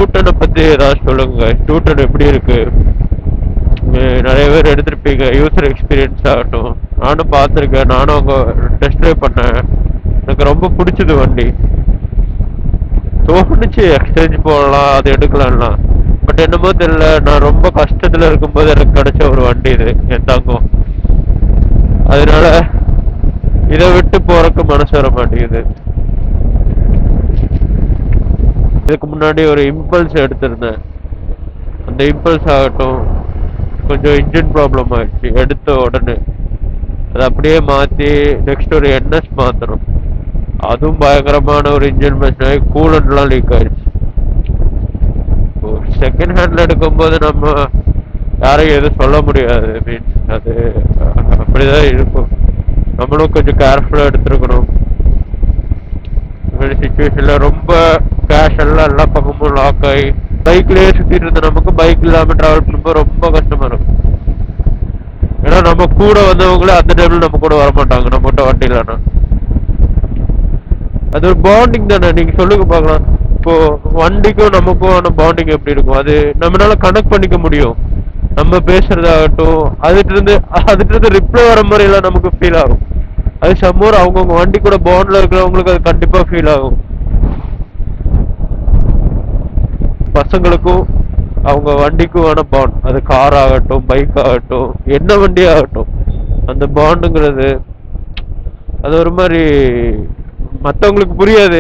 டூட்டனை பத்தி ஏதாவது சொல்லுங்க. டூட்டன் எப்படி இருக்கு? நிறைய பேர் எடுத்திருப்பீங்க. யூசர் எக்ஸ்பீரியன்ஸ் ஆகட்டும், நானும் பார்த்துருக்கேன், நானும் அங்கே டெஸ்ட் ட்ரைவ் பண்ணேன். எனக்கு ரொம்ப பிடிச்சது வண்டி. தோணுச்சு எக்ஸ்சேஞ்ச் போடலாம், அது எடுக்கலாம்லாம். பட் என்னமோ தெரியல, நான் ரொம்ப கஷ்டத்துல இருக்கும்போது எனக்கு கிடைச்ச ஒரு வண்டி இது என் தங்கம். அதனால இதை விட்டு போறதுக்கு மனசு வர மாட்டேங்குது. இதுக்கு முன்னாடி ஒரு இம்பல்ஸ் எடுத்திருந்தேன். அந்த இம்பல்ஸ் ஆகட்டும், கொஞ்சம் இன்ஜின் ப்ராப்ளம் ஆயிடுச்சு எடுத்த உடனே. அதை அப்படியே மாற்றி நெக்ஸ்ட் ஒரு என்எஸ் மாற்றணும். அதுவும் பயங்கரமான ஒரு இன்ஜின் பிரச்சனை, கூலண்ட்லாம் லீக் ஆயிடுச்சு. செகண்ட் ஹேண்ட்ல எடுக்கும்போது நம்ம யாரையும் எதுவும் சொல்ல முடியாது. மீன்ஸ் அது அப்படிதான் இருக்கும். நம்மளும் கொஞ்சம் கேர்ஃபுல்லா எடுத்துருக்கணும். சுச்சுவேஷன்ல ரொம்ப கேஷ் எல்லாம் எல்லா பக்கமும் லாக் ஆகி பைக்லயே சுத்திட்டு இருந்த நமக்கு பைக் இல்லாம டிராவல் பண்ணும்போது ரொம்ப கஷ்டமா இருக்கும். ஏன்னா நம்ம கூட வந்தவங்களே அந்த டைம்ல நம்ம கூட வரமாட்டாங்க நம்மகிட்ட வண்டி இல்லைன்னா. அது ஒரு பாண்டிங் தானே. நீங்க சொல்லுங்க பார்க்கலாம். இப்போ வண்டிக்கும் நமக்கும் பாண்டிங் எப்படி இருக்கும்? அது நம்மளால கனெக்ட் பண்ணிக்க முடியும். நம்ம பேசுறதாகட்டும், அதுட்டு இருந்து ரிப்ளை வர முறையெல்லாம் நமக்கு ஃபீல் ஆகும். அது சம்மோர் அவங்கவுங்க வண்டி கூட பாண்ட்ல இருக்கிறவங்களுக்கு அது கண்டிப்பா ஃபீல் ஆகும். பசங்களுக்கும் அவங்க வண்டிக்கும் பாண்ட், அது கார் ஆகட்டும், பைக் ஆகட்டும், என்ன வண்டி ஆகட்டும், அந்த பாண்டுங்கிறது அது ஒரு மாதிரி மற்றவங்களுக்கு புரியாது.